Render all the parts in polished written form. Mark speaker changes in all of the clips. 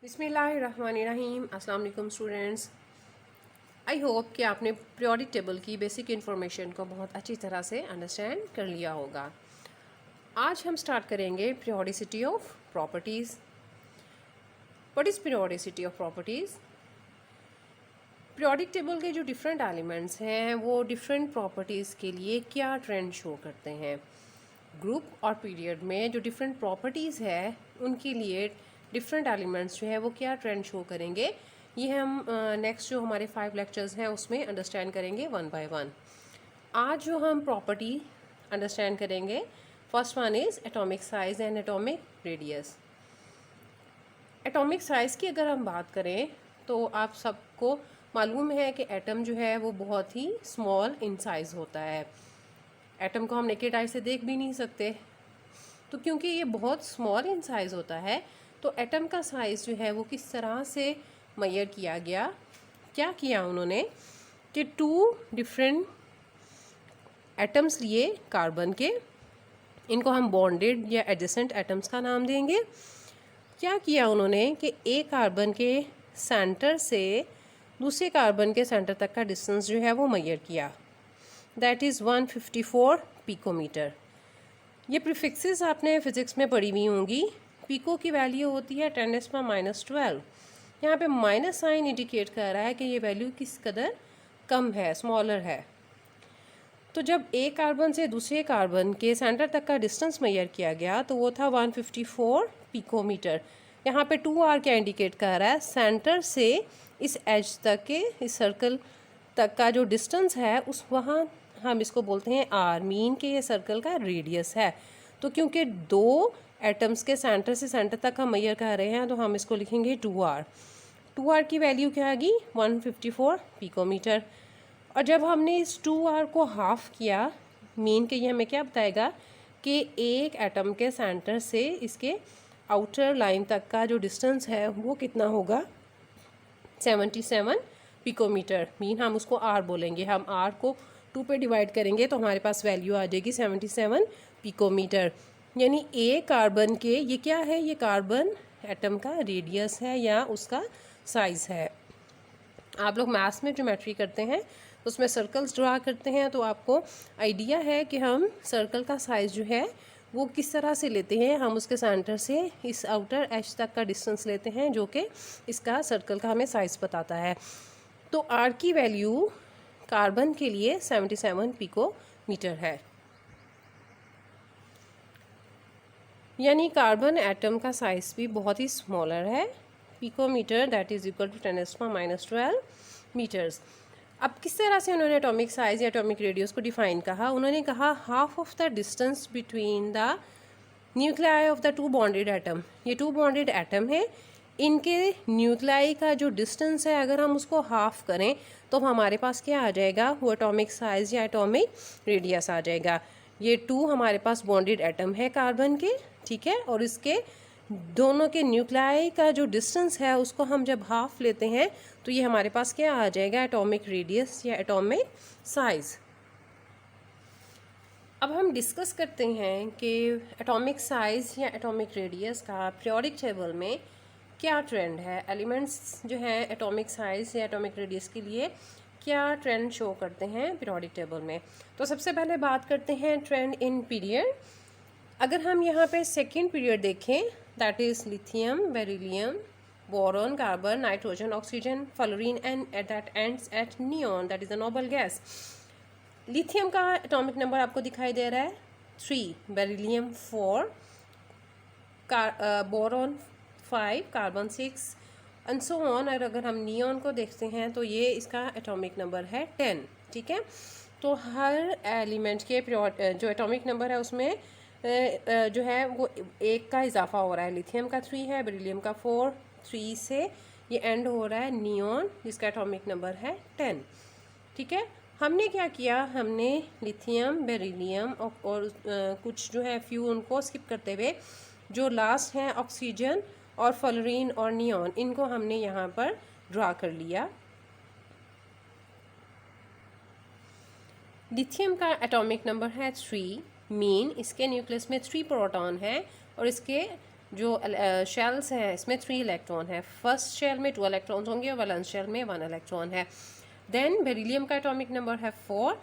Speaker 1: बिस्मिल्लाहिर्रहमानिर्रहीम। अस्सलाम वालेकुम स्टूडेंट्स। आई होप कि आपने पीरियोडिक टेबल की बेसिक इन्फॉर्मेशन को बहुत अच्छी तरह से अंडरस्टैंड कर लिया होगा। आज हम स्टार्ट करेंगे periodicity of properties. What is periodicity of properties? Periodic table के जो डिफरेंट एलिमेंट्स हैं वो डिफरेंट प्रॉपर्टीज़ के लिए क्या ट्रेंड शो करते हैं। ग्रुप और पीरियड में जो डिफरेंट प्रॉपर्टीज़ है उनके लिए डिफरेंट एलिमेंट्स जो है वो क्या ट्रेंड शो करेंगे, ये हम नेक्स्ट जो हमारे 5 लेक्चर्स हैं उसमें अंडरस्टैंड करेंगे वन बाय वन। आज जो हम प्रॉपर्टी अंडरस्टैंड करेंगे, first one is atomic size and atomic radius. Atomic size की अगर हम बात करें तो आप सबको मालूम है कि एटम जो है वो बहुत ही स्मॉल इन साइज़ होता है। एटम को हम नेकेड आई से देख भी नहीं सकते, तो क्योंकि ये बहुत स्मॉल इन साइज़ होता है तो एटम का साइज़ जो है वो किस तरह से मेजर किया गया। क्या किया उन्होंने कि 2 डिफरेंट एटम्स लिए कार्बन के, इनको हम बॉन्डेड या एडजेसेंट एटम्स का नाम देंगे। क्या किया उन्होंने कि एक कार्बन के सेंटर से दूसरे कार्बन के सेंटर तक का डिस्टेंस जो है वो मेजर किया, दैट इज़ 154 पिकोमीटर। ये प्रीफिक्सेस आपने फिज़िक्स में पढ़ी हुई होंगी। पिको की वैल्यू होती है 10⁻⁻12। यहाँ पे माइनस साइन इंडिकेट कर रहा है कि ये वैल्यू किस कदर कम है, स्मॉलर है। तो जब एक कार्बन से दूसरे कार्बन के सेंटर तक का डिस्टेंस मेजर किया गया तो वो था 154 पिकोमीटर। यहाँ पे 2r क्या इंडिकेट कर रहा है, सेंटर से इस एज तक के, इस सर्कल तक का जो डिस्टेंस है उस वहाँ हम इसको बोलते हैं r, मीन के ये सर्कल का रेडियस है। तो क्योंकि 2 एटम्स के सेंटर से सेंटर तक हम मेजर कर रहे हैं तो हम इसको लिखेंगे 2r। 2r की वैल्यू क्या आ गई 154 पिकोमीटर। और जब हमने इस 2r को हाफ किया, मीन के ये हमें क्या बताएगा कि एक एटम के सेंटर से इसके आउटर लाइन तक का जो डिस्टेंस है वो कितना होगा 77 पिकोमीटर। मीन हम उसको r बोलेंगे, हम r को 2 पे डिवाइड करेंगे तो हमारे पास वैल्यू आ जाएगी 77 पिकोमीटर। यानी एक कार्बन के, ये क्या है, ये कार्बन एटम का रेडियस है या उसका साइज़ है। आप लोग मैथ्स में ज्योमेट्री करते हैं उसमें सर्कल्स ड्रा करते हैं तो आपको आइडिया है कि हम सर्कल का साइज़ जो है वो किस तरह से लेते हैं। हम उसके सेंटर से इस आउटर एज तक का डिस्टेंस लेते हैं जो कि इसका सर्कल का हमें साइज़ बताता है। तो r की वैल्यू कार्बन के लिए 77 पिकोमीटर है। यानी कार्बन एटम का साइज़ भी बहुत ही स्मॉलर है। Picometre that is equal to 10⁻12 metres. अब किस तरह से उन्होंने एटॉमिक साइज़ या एटॉमिक रेडियस को डिफ़ाइन कहा, उन्होंने कहा half of the distance between the nuclei of the 2 bonded atom. ये 2 बॉन्डेड एटम है, इनके न्यूक्लियाई का जो डिस्टेंस है अगर हम उसको हाफ करें तो हमारे पास क्या आ जाएगा, वो एटॉमिक साइज़ या एटॉमिक रेडियस आ जाएगा। ये 2 हमारे पास बॉन्डेड एटम है कार्बन के, ठीक है, और इसके दोनों के न्यूक्लियाई का जो डिस्टेंस है उसको हम जब हाफ लेते हैं तो ये हमारे पास क्या आ जाएगा, एटॉमिक रेडियस या एटॉमिक साइज़। अब हम डिस्कस करते हैं कि एटॉमिक साइज़ या एटॉमिक रेडियस का पीरियोडिक टेबल में क्या ट्रेंड है। एलिमेंट्स जो हैं एटॉमिक साइज़ या एटॉमिक रेडियस के लिए क्या ट्रेंड शो करते हैं पीरियोडिक टेबल में। तो सबसे पहले बात करते हैं ट्रेंड इन पीरियड। अगर हम यहाँ पे सेकेंड पीरियड देखें, that is lithium, beryllium, boron, carbon, nitrogen, oxygen, fluorine and that ends at neon, that is a noble gas. Lithium का एटॉमिक नंबर आपको दिखाई दे रहा है 3, beryllium 4, boron 5, carbon 6 and so on. और अगर हम नियॉन को देखते हैं तो ये इसका एटॉमिक नंबर है 10, ठीक है। तो हर एलिमेंट के जो एटॉमिक नंबर है उसमें जो है वो एक का इजाफा हो रहा है। लिथियम का 3 है, बेरिलियम का 4, 3 से ये एंड हो रहा है नियॉन जिसका एटॉमिक नंबर है 10, ठीक है। हमने क्या किया, हमने लिथियम, बेरिलियम और कुछ जो है फ्यू उनको स्किप करते हुए जो लास्ट हैं ऑक्सीजन और फ्लोरीन और नियॉन, इनको हमने यहाँ पर ड्रा कर लिया। लिथियम का एटॉमिक नंबर है 3, मीन इसके न्यूक्लियस में 3 प्रोटॉन है और इसके जो शेल्स हैं इसमें 3 इलेक्ट्रॉन है। फर्स्ट शेल में 2 इलेक्ट्रॉन्स होंगे और वैलेंस शेल में 1 इलेक्ट्रॉन है। देन बेरिलियम का एटॉमिक नंबर है 4।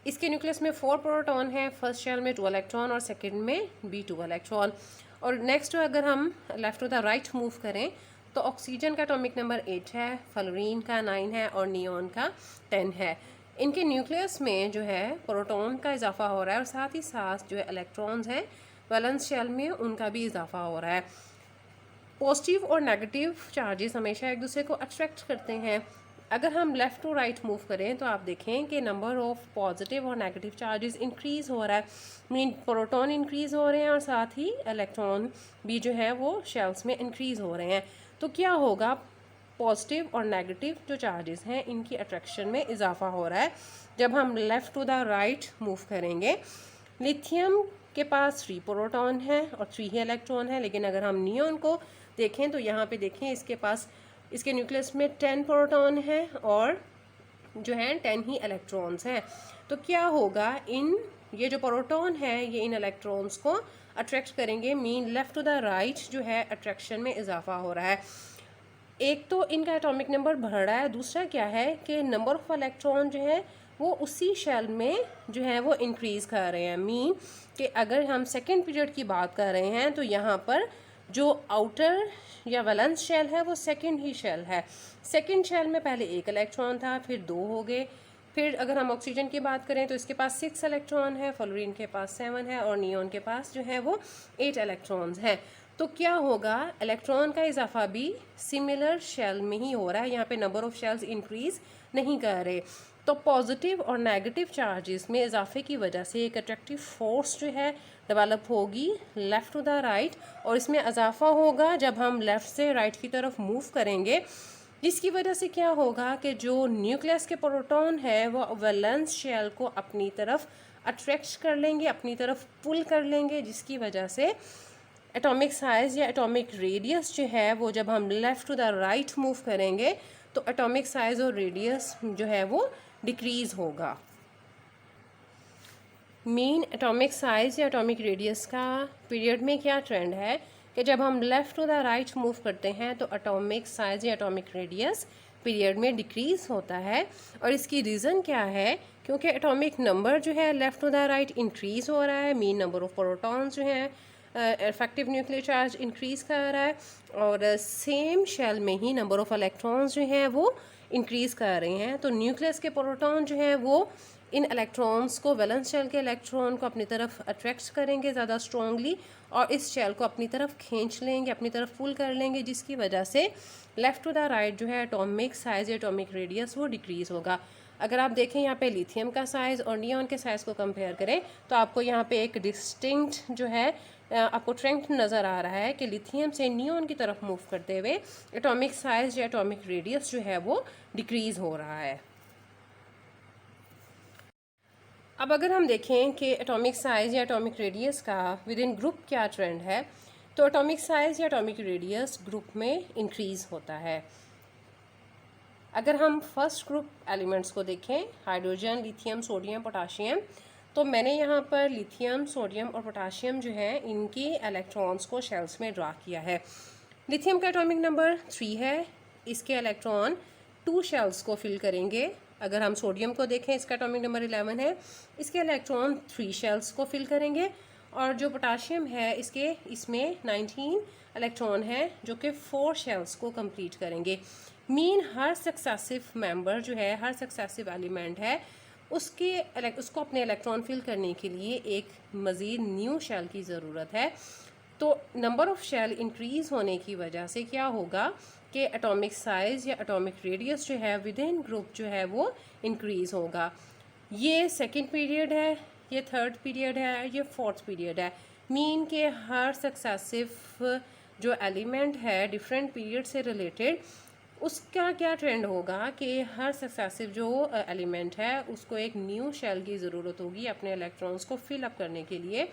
Speaker 1: इसके न्यूक्लियस में 4 प्रोटॉन है, फर्स्ट शेल में 2 इलेक्ट्रॉन और सेकंड में भी 2 इलेक्ट्रॉन। और नेक्स्ट अगर हम left to the right move करें तो ऑक्सीजन का एटॉमिक नंबर 8 है, फ्लोरीन का 9 है और नियॉन का 10 है। इनके न्यूक्लियस में जो है प्रोटॉन का इजाफा हो रहा है और साथ ही साथ जो है इलेक्ट्रॉन्स हैं वैलेंस शेल में उनका भी इजाफा हो रहा है। पॉजिटिव और नेगेटिव चार्जेस हमेशा एक दूसरे को अट्रैक्ट करते हैं। अगर हम लेफ़्ट टू राइट मूव करें तो आप देखें कि नंबर ऑफ़ पॉजिटिव और नेगेटिव चार्जेस इंक्रीज़ हो रहा है, मीन प्रोटॉन इंक्रीज़ हो रहे हैं और साथ ही इलेक्ट्रॉन भी जो है वो शेल्स में इंक्रीज़ हो रहे हैं। तो क्या होगा, पॉजिटिव और नेगेटिव जो चार्जेस हैं इनकी अट्रैक्शन में इजाफा हो रहा है जब हम left to the right move करेंगे। लिथियम के पास 3 प्रोटॉन है और 3 ही इलेक्ट्रॉन है, लेकिन अगर हम नियॉन को देखें तो यहाँ पे देखें इसके पास इसके न्यूक्लियस में 10 प्रोटॉन है और जो है 10 ही इलेक्ट्रॉन्स हैं। तो क्या होगा, ये जो प्रोटॉन है ये इन इलेक्ट्रॉन्स को अट्रैक्ट करेंगे, mean left to the right जो है अट्रैक्शन में इजाफा हो रहा है। एक तो इनका एटॉमिक नंबर बढ़ रहा है, दूसरा क्या है कि नंबर ऑफ इलेक्ट्रॉन जो है वो उसी शेल में जो है वो इंक्रीज़ कर रहे हैं। मीन कि अगर हम सेकेंड पीरियड की बात कर रहे हैं तो यहाँ पर जो आउटर या वैलेंस शेल है वो सेकेंड ही शेल है। सेकेंड शेल में पहले 1 इलेक्ट्रॉन था, फिर 2 हो गए। फिर अगर हम ऑक्सीजन की बात करें तो इसके पास 6 इलेक्ट्रॉन है, फ्लोरीन के पास 7 है और नियॉन के पास जो है वो 8 इलेक्ट्रॉन्स हैं। तो क्या होगा, इलेक्ट्रॉन का इजाफा भी सिमिलर शेल में ही हो रहा है, यहाँ पे नंबर ऑफ शेल्स इंक्रीज नहीं कर रहे। तो पॉजिटिव और नेगेटिव चार्जेस में इजाफे की वजह से एक अट्रैक्टिव फोर्स जो है डेवलप होगी लेफ़्ट टू द राइट, और इसमें इजाफा होगा जब हम लेफ़्ट से राइट की तरफ मूव करेंगे, जिसकी वजह से क्या होगा कि जो न्यूक्लियस के प्रोटॉन है वो वैलेंस शेल को अपनी तरफ अट्रैक्ट कर लेंगे, अपनी तरफ पुल कर लेंगे, जिसकी वजह से एटॉमिक साइज़ या एटॉमिक रेडियस जो है वो जब हम left to the right move करेंगे तो एटॉमिक साइज़ और रेडियस जो है वो डिक्रीज़ होगा। मीन एटॉमिक साइज़ या एटॉमिक रेडियस का पीरियड में क्या ट्रेंड है कि जब हम left to the right move करते हैं तो एटॉमिक साइज़ या एटॉमिक रेडियस पीरियड में डिक्रीज़ होता है। और इसकी रीज़न क्या है, क्योंकि एटॉमिक नंबर जो है left to the right increase हो रहा है, मीन नंबर ऑफ़ प्रोटॉन्स जो हैं इफेक्टिव न्यूक्लियर चार्ज इंक्रीज़ कर रहा है और सेम शेल में ही नंबर ऑफ़ इलेक्ट्रॉन्स जो हैं वो इंक्रीज़ कर रहे हैं। तो न्यूक्लियस के प्रोटॉन जो हैं वो इन इलेक्ट्रॉन्स को, वैलेंस शेल के इलेक्ट्रॉन को अपनी तरफ अट्रैक्ट करेंगे ज़्यादा स्ट्रॉन्गली और इस शेल को अपनी तरफ खींच लेंगे, अपनी तरफ पुल कर लेंगे, जिसकी वजह से लेफ़्ट टू द राइट जो है एटॉमिक साइज़ या एटॉमिक रेडियस वो डिक्रीज़ होगा। अगर आप देखें यहाँ पे लिथियम का साइज़ और नियॉन के साइज़ को कंपेयर करें तो आपको यहाँ पे एक डिस्टिंक्ट जो है आपको ट्रेंड नज़र आ रहा है कि लिथियम से नियॉन की तरफ मूव करते हुए एटॉमिक साइज़ या एटॉमिक रेडियस जो है वो डिक्रीज़ हो रहा है। अब अगर हम देखें कि एटॉमिक साइज़ या एटॉमिक रेडियस का विद इन ग्रुप क्या ट्रेंड है, तो एटॉमिक साइज़ या एटॉमिक रेडियस ग्रुप में इंक्रीज़ होता है। अगर हम फर्स्ट ग्रुप एलिमेंट्स को देखें, हाइड्रोजन, लिथियम, सोडियम, पोटाशियम, तो मैंने यहाँ पर लिथियम, सोडियम और पोटाशियम जो है इनकी इलेक्ट्रॉन्स को शेल्स में ड्रा किया है। लिथियम का एटॉमिक नंबर 3 है, इसके इलेक्ट्रॉन 2 शेल्स को फिल करेंगे। अगर हम सोडियम को देखें, इसका एटॉमिक नंबर 11 है, इसके इलेक्ट्रॉन 3 शेल्स को फिल करेंगे। और जो पोटाशियम है इसमें 19 इलेक्ट्रॉन है जो कि 4 शेल्स को कंप्लीट करेंगे। मीन हर सक्सेसिव मेंबर जो है, हर सक्सेसिव एलिमेंट है, उसको अपने इलेक्ट्रॉन फिल करने के लिए एक मज़ीद न्यू शेल की ज़रूरत है। तो नंबर ऑफ़ शेल इंक्रीज़ होने की वजह से क्या होगा कि एटॉमिक साइज़ या एटॉमिक रेडियस जो है विद इन ग्रुप जो है वो इंक्रीज़ होगा। ये सेकंड पीरियड है, ये थर्ड पीरियड है, ये फोर्थ पीरियड है। मीन के हर सक्सेसिव जो एलिमेंट है डिफरेंट पीरियड से रिलेटेड, उसका क्या ट्रेंड होगा कि हर सक्सेसिव जो एलिमेंट है उसको एक न्यू शेल की ज़रूरत होगी अपने इलेक्ट्रॉन्स को फिल अप करने के लिए।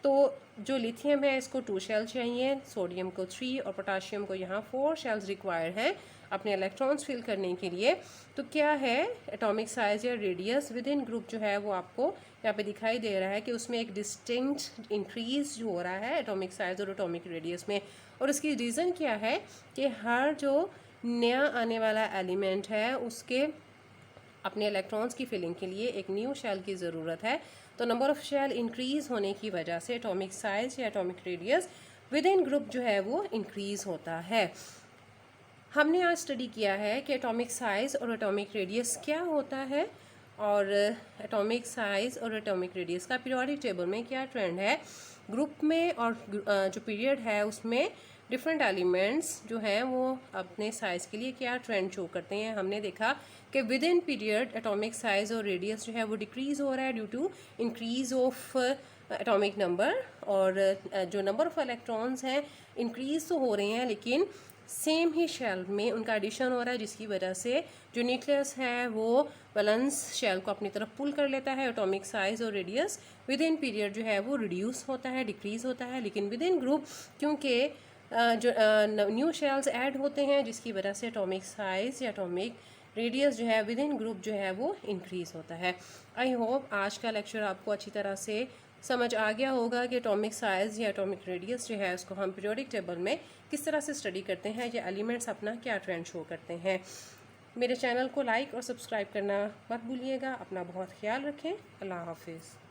Speaker 1: तो जो लिथियम है इसको 2 शेल चाहिए, सोडियम को 3 और पोटाशियम को यहाँ 4 शेल्स रिक्वायर्ड हैं अपने इलेक्ट्रॉन्स फिल करने के लिए। तो क्या है एटॉमिक साइज या रेडियस विद इन ग्रुप जो है वो आपको यहाँ पे दिखाई दे रहा है कि उसमें एक डिस्टिंक्ट इंक्रीज जो हो रहा है एटॉमिक साइज और एटॉमिक रेडियस में। और इसकी रीज़न क्या है कि हर जो नया आने वाला एलिमेंट है उसके अपने इलेक्ट्रॉन्स की फिलिंग के लिए एक न्यू शेल की ज़रूरत है। तो नंबर ऑफ़ शेल इंक्रीज़ होने की वजह से एटॉमिक साइज या atomic radius with in group जो है वो इंक्रीज़ होता है। हमने आज स्टडी किया है कि एटॉमिक साइज़ और एटॉमिक रेडियस क्या होता है और एटॉमिक साइज़ और एटॉमिक रेडियस का पीरियोडिक टेबल में क्या ट्रेंड है, ग्रुप में और जो पीरियड है उसमें डिफरेंट एलिमेंट्स जो हैं वो अपने साइज़ के लिए क्या ट्रेंड शो करते हैं। हमने देखा कि within period atomic size और रेडियस जो है वो डिक्रीज़ हो रहा है due to increase of atomic number, और जो नंबर ऑफ़ इलेक्ट्रॉन्स हैं इंक्रीज़ तो हो रहे हैं लेकिन सेम ही शेल में उनका एडिशन हो रहा है, जिसकी वजह से जो न्यूक्लियस है वो वैलेंस शेल को अपनी तरफ पुल कर लेता है। एटॉमिक साइज़ और रेडियस विद इन पीरियड जो है वो रिड्यूस होता है, डिक्रीज़ होता है। लेकिन विद इन ग्रुप क्योंकि जो न्यू शेल्स ऐड होते हैं जिसकी वजह से एटॉमिक साइज़ या एटॉमिक रेडियस जो है विद इन ग्रुप जो है वो इंक्रीज़ होता है। आई होप आज का लेक्चर आपको अच्छी तरह से समझ आ गया होगा कि एटॉमिक साइज़ या एटॉमिक रेडियस जो है उसको हम पीरियोडिक टेबल में किस तरह से स्टडी करते हैं, या एलिमेंट्स अपना क्या ट्रेंड शो करते हैं। मेरे चैनल को लाइक और सब्सक्राइब करना मत भूलिएगा। अपना बहुत ख्याल रखें। अल्लाह हाफिज़।